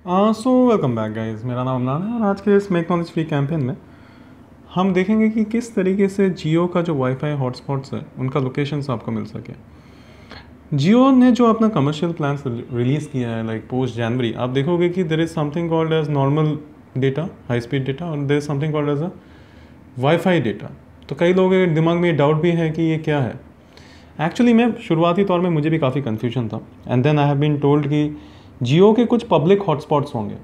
So welcome back guys, मेरा नाम अमनान है और आज के इस मेक नॉलेज फ्री कैंपेन में हम देखेंगे कि किस तरीके से जियो का जो वाईफाई हॉटस्पॉट्स है उनका लोकेशंस आपको मिल सके। जियो ने जो अपना कमर्शियल प्लान्स रिलीज़ किया है लाइक पोस्ट जनवरी, आप देखोगे कि there is something called as normal data, high speed data, और there is something called as a WiFi data. तो कई लोगों के दिमाग में ये डाउट भी है कि ये क्या है। एक्चुअली मैं शुरुआती तौर में मुझे भी काफ़ी कन्फ्यूजन था, and then I have been told कि जियो के कुछ पब्लिक हॉटस्पॉट्स होंगे,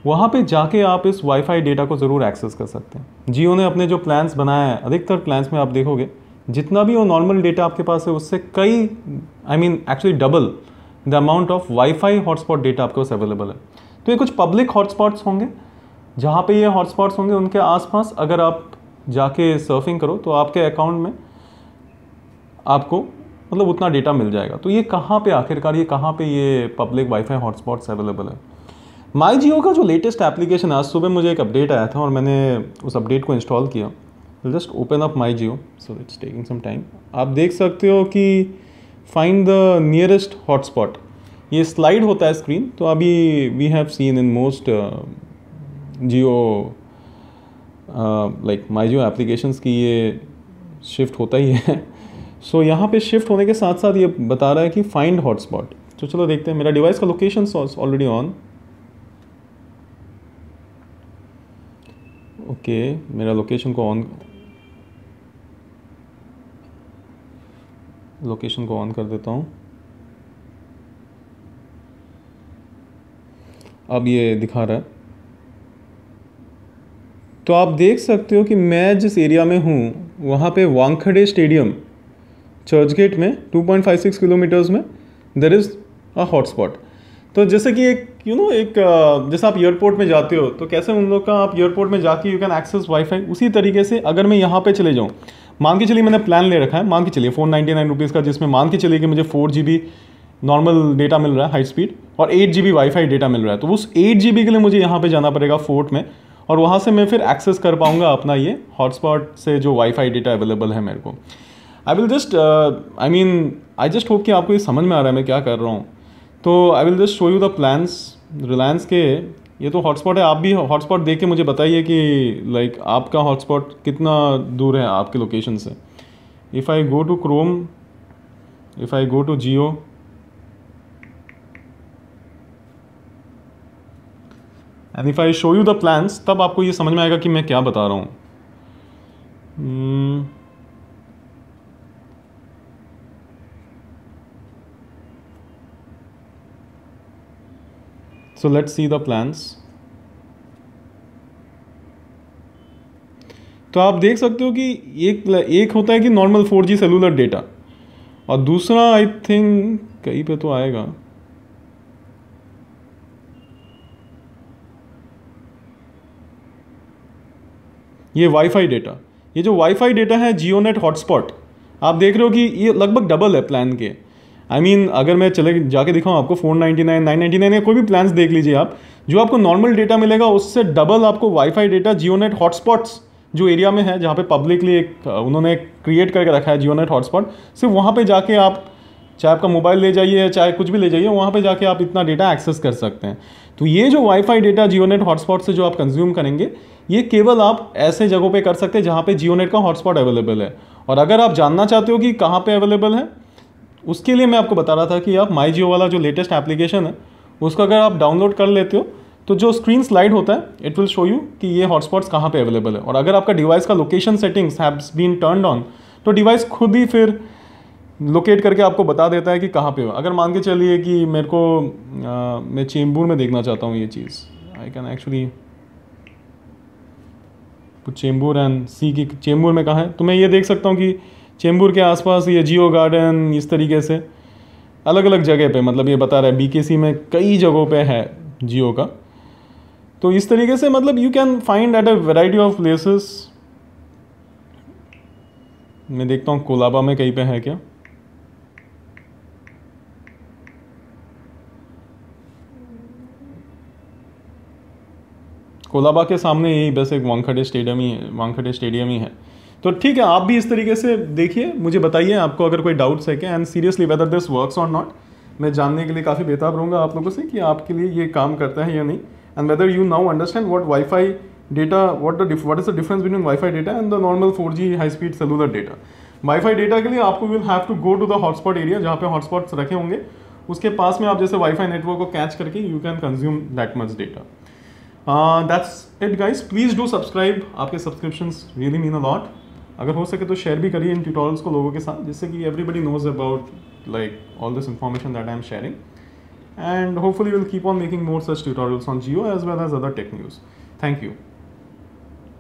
वहाँ पे जाके आप इस वाईफाई डेटा को ज़रूर एक्सेस कर सकते हैं। जियो ने अपने जो प्लान्स बनाया है, अधिकतर प्लान्स में आप देखोगे जितना भी वो नॉर्मल डेटा आपके पास है उससे कई actually double the amount of wifi hotspot data आपके पास अवेलेबल है। तो ये कुछ पब्लिक हॉटस्पॉट्स होंगे, जहाँ पे ये हॉटस्पॉट्स होंगे उनके आसपास अगर आप जाके सर्फिंग करो तो आपके अकाउंट में आपको मतलब उतना डेटा मिल जाएगा। तो ये कहाँ पे आखिरकार, ये कहाँ पे ये पब्लिक वाईफाई हॉटस्पॉट्स अवेलेबल है। माई जियो का जो लेटेस्ट एप्लीकेशन, आज सुबह मुझे एक अपडेट आया था और मैंने उस अपडेट को इंस्टॉल किया। Just open up my Jio, so it's taking some time. आप देख सकते हो कि फाइंड द नियरेस्ट हॉटस्पॉट, ये स्लाइड होता है स्क्रीन। तो अभी we have seen in most Jio like my Jio applications की ये शिफ्ट होता ही है। सो यहाँ पे शिफ्ट होने के साथ साथ ये बता रहा है कि फाइंड हॉटस्पॉट। तो चलो देखते हैं। मेरा डिवाइस का लोकेशन ऑलरेडी ऑन। ओके, मेरा लोकेशन को ऑन कर देता हूँ। अब ये दिखा रहा है। तो आप देख सकते हो कि मैं जिस एरिया में हूँ वहाँ पे वानखेड़े स्टेडियम चर्चगेट में 2.56 किलोमीटर्स में देर इज़ अ हॉटस्पॉट। तो जैसे कि एक जैसे आप एयरपोर्ट में जाते हो तो कैसे उन लोग का आप एयरपोर्ट में जाके यू कैन एक्सेस वाईफाई, उसी तरीके से अगर मैं यहाँ पे चले जाऊँ, मान के चलिए मैंने प्लान ले रखा है, मान के चलिए 499 रुपीज़ का, जिसमें मान के चलिए कि मुझे 4 GB नॉर्मल डेटा मिल रहा है हाई स्पीड और 8 GB वाईफाई डेटा मिल रहा है। तो उस 8 GB के लिए मुझे यहाँ पर जाना पड़ेगा फोर्ट में, और वहाँ से मैं फिर एक्सेस कर पाऊँगा अपना ये हॉटस्पॉट से जो वाईफाई डेटा अवेलेबल है मेरे को। आई जस्ट होप कि आपको ये समझ में आ रहा है मैं क्या कर रहा हूँ। तो I will just show you the plans. Reliance के ये तो हॉटस्पॉट है, आप भी हॉटस्पॉट देख के मुझे बताइए कि लाइक आपका हॉटस्पॉट कितना दूर है आपके लोकेशन से। If I go to Chrome, if I go to Jio, and if I show you the plans, तब आपको ये समझ में आएगा कि मैं क्या बता रहा हूँ। So let's see the plans. तो आप देख सकते हो कि एक होता है कि नॉर्मल 4G सेलुलर डेटा, और दूसरा आई थिंक कहीं पे तो आएगा, ये वाईफाई डेटा। ये जो वाईफाई डेटा है जियोनेट हॉटस्पॉट, आप देख रहे हो कि ये लगभग डबल है प्लान के। अगर मैं चले जाके दिखाऊँ आपको 499, 999 या कोई भी प्लान्स देख लीजिए आप, जो आपको नॉर्मल डेटा मिलेगा उससे डबल आपको वाईफाई डेटा जियोनेट हॉटस्पॉट्स जो एरिया में है, जहाँ पे पब्लिकली एक उन्होंने क्रिएट करके रखा है जियोनेट हॉटस्पॉट, सिर्फ वहाँ पे जाके आप, चाहे आपका मोबाइल ले जाइए चाहे कुछ भी ले जाइए, वहाँ पे जाके आप इतना डेटा एक्सेस कर सकते हैं। तो ये जो वाईफाई डेटा जियोनेट हॉटस्पॉट से जो आप कंज्यूम करेंगे, ये केवल आप ऐसे जगहों पे कर सकते हैं जहाँ पे जियोनेट का हॉटस्पॉट अवेलेबल है। और अगर आप जानना चाहते हो कि कहाँ पे अवेलेबल है, उसके लिए मैं आपको बता रहा था कि आप माई जियो वाला जो लेटेस्ट एप्लीकेशन है उसको अगर आप डाउनलोड कर लेते हो तो जो स्क्रीन स्लाइड होता है इट विल शो यू कि ये हॉटस्पॉट्स कहाँ पे अवेलेबल है। और अगर आपका डिवाइस का location settings haves been turned on, तो डिवाइस खुद ही फिर लोकेट करके आपको बता देता है कि कहाँ पे हो। अगर मान के चलिए कि मेरे को मैं चेंबूर में देखना चाहता हूँ ये चीज़, I can actually Chembur and see की चेंबूर में कहाँ है, तो मैं ये देख सकता हूँ कि चेंबूर के आसपास ये जियो गार्डन, इस तरीके से अलग अलग जगह पे, मतलब ये बता रहा है बीकेसी में कई जगहों पे है जियो का। तो इस तरीके से मतलब you can find at a variety of places. मैं देखता हूँ कोलाबा में कहीं पे है क्या। कोलाबा के सामने यही बस एक वानखेड़े स्टेडियम ही है। तो ठीक है, आप भी इस तरीके से देखिए, मुझे बताइए आपको अगर कोई डाउट्स है क्या, and seriously whether this works और नॉट। मैं जानने के लिए काफ़ी बेताब रहूँगा आप लोगों से कि आपके लिए ये काम करता है या नहीं, and whether you now understand what wifi data, what is the difference between wifi data and the normal 4G high speed cellular data. Wifi data के लिए आपको will have to go to the hotspot area, जहाँ पे hotspots रखे होंगे, उसके पास में आप जैसे वाईफाई नेटवर्क को कैच करके you can consume that much data. That's it guys, please do subscribe, आपके subscriptions really mean a lot. अगर हो सके तो शेयर भी करिए इन ट्यूटोरियल्स को लोगों के साथ, जिससे कि everybody knows about like all this information that I am sharing, and hopefully we'll keep on making more such tutorials on Jio as well as other tech news. Thank you.